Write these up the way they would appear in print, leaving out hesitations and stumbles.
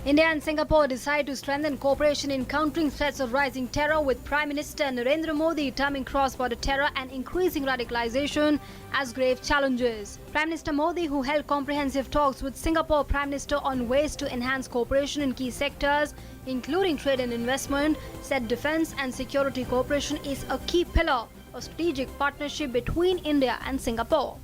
India and Singapore decide to strengthen cooperation in countering threats of rising terror, with Prime Minister Narendra Modi terming cross-border terror and increasing radicalization as grave challenges. Prime Minister Modi, who held comprehensive talks with Singapore Prime Minister on ways to enhance cooperation in key sectors, including trade and investment, said defense and security cooperation is a key pillar of strategic partnership between India and Singapore.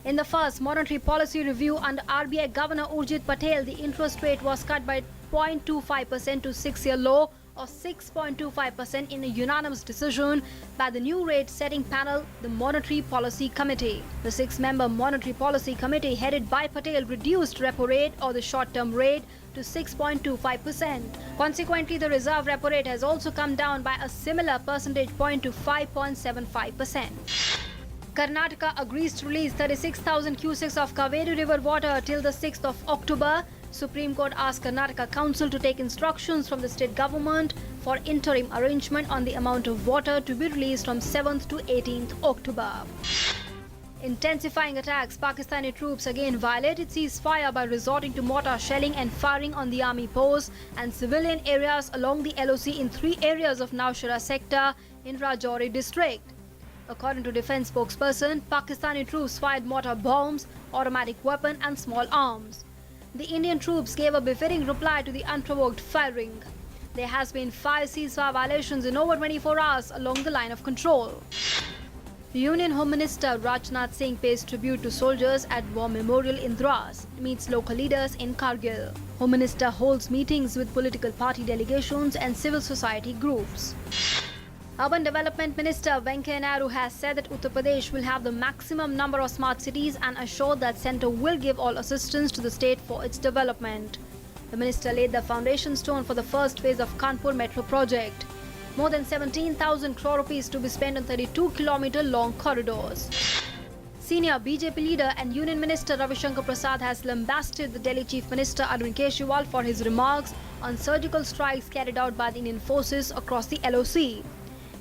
In the first monetary policy review under RBI Governor Urjit Patel, the interest rate was cut by 0.25% to 6-year low of 6.25% in a unanimous decision by the new rate-setting panel, the Monetary Policy Committee. The 6-member Monetary Policy Committee headed by Patel reduced repo rate, or the short-term rate, to 6.25%. Consequently, the reserve repo rate has also come down by a similar percentage point to 5.75%. Karnataka agrees to release 36,000 cusecs of Kaveri River water till the 6th of October. Supreme Court asked Karnataka Council to take instructions from the state government for interim arrangement on the amount of water to be released from 7th to 18th October. Intensifying attacks, Pakistani troops again violated ceasefire by resorting to mortar shelling and firing on the army posts and civilian areas along the LOC in 3 areas of Naushera sector in Rajouri district. According to defense spokesperson, Pakistani troops fired mortar bombs, automatic weapon and small arms. The Indian troops gave a befitting reply to the unprovoked firing. There has been 5 ceasefire violations in over 24 hours along the line of control. Union Home Minister Rajnath Singh pays tribute to soldiers at War Memorial in Dras, meets local leaders in Kargil. Home Minister holds meetings with political party delegations and civil society groups. Urban Development Minister Venkaiah Naidu has said that Uttar Pradesh will have the maximum number of smart cities and assured that centre will give all assistance to the state for its development. The minister laid the foundation stone for the first phase of Kanpur Metro project. More than 17,000 crore rupees to be spent on 32-kilometre long corridors. Senior BJP leader and Union Minister Ravi Shankar Prasad has lambasted the Delhi Chief Minister Arvind Kejriwal for his remarks on surgical strikes carried out by the Indian forces across the LOC.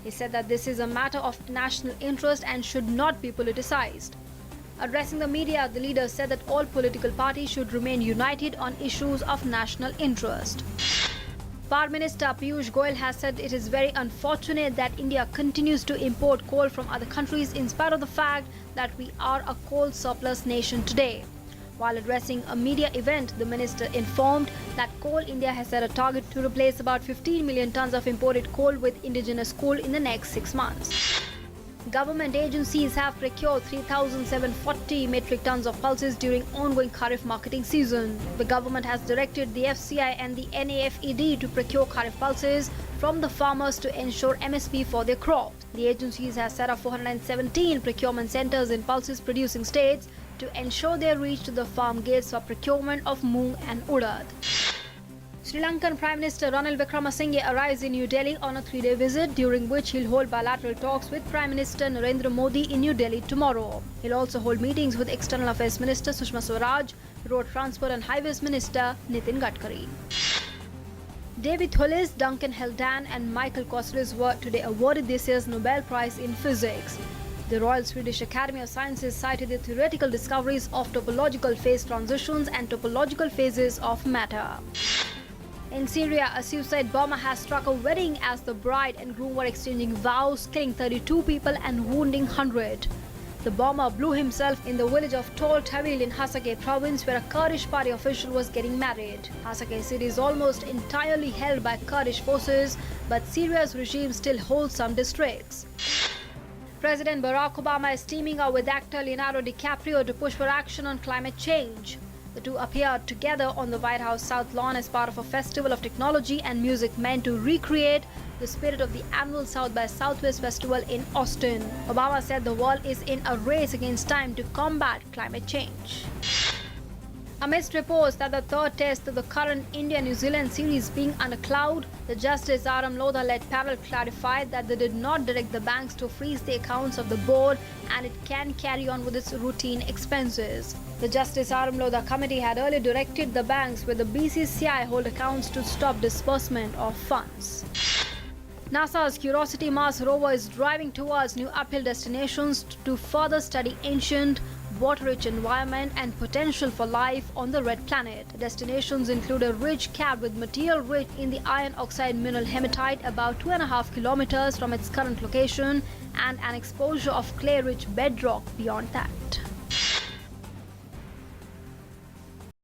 He said that this is a matter of national interest and should not be politicized. Addressing the media, the leader said that all political parties should remain united on issues of national interest. Power Minister Piyush Goyal has said it is very unfortunate that India continues to import coal from other countries in spite of the fact that we are a coal surplus nation today. While addressing a media event, the minister informed that Coal India has set a target to replace about 15 million tons of imported coal with indigenous coal in the next 6 months. Government agencies have procured 3,740 metric tons of pulses during ongoing Kharif marketing season. The government has directed the FCI and the NAFED to procure Kharif pulses from the farmers to ensure MSP for their crops. The agencies have set up 417 procurement centres in pulses producing states to ensure their reach to the farm gates for procurement of moong and urad. Sri Lankan Prime Minister Ranil Wickremesinghe arrives in New Delhi on a 3-day visit, during which he'll hold bilateral talks with Prime Minister Narendra Modi in New Delhi tomorrow. He'll also hold meetings with External Affairs Minister Sushma Swaraj, Road Transport and Highways Minister Nitin Gadkari. David Hollis, Duncan Haldane and Michael Kosterlitz were today awarded this year's Nobel Prize in Physics. The Royal Swedish Academy of Sciences cited the theoretical discoveries of topological phase transitions and topological phases of matter. In Syria, a suicide bomber has struck a wedding as the bride and groom were exchanging vows, killing 32 people and wounding 100. The bomber blew himself in the village of Tol Tawil in Hasake province, where a Kurdish party official was getting married. Hasake city is almost entirely held by Kurdish forces, but Syria's regime still holds some districts. President Barack Obama is teaming up with actor Leonardo DiCaprio to push for action on climate change. The two appeared together on the White House South Lawn as part of a festival of technology and music meant to recreate the spirit of the annual South by Southwest Festival in Austin. Obama said the world is in a race against time to combat climate change. Amidst reports that the third test of the current India-New Zealand series being under cloud, the Justice R.M. Lodha-led panel clarified that they did not direct the banks to freeze the accounts of the board and it can carry on with its routine expenses. The Justice R.M. Lodha committee had earlier directed the banks with the BCCI hold accounts to stop disbursement of funds. NASA's Curiosity Mars rover is driving towards new uphill destinations to further study ancient, water-rich environment and potential for life on the red planet. Destinations include a ridge capped with material rich in the iron oxide mineral hematite about 2.5 kilometers from its current location and an exposure of clay-rich bedrock beyond that.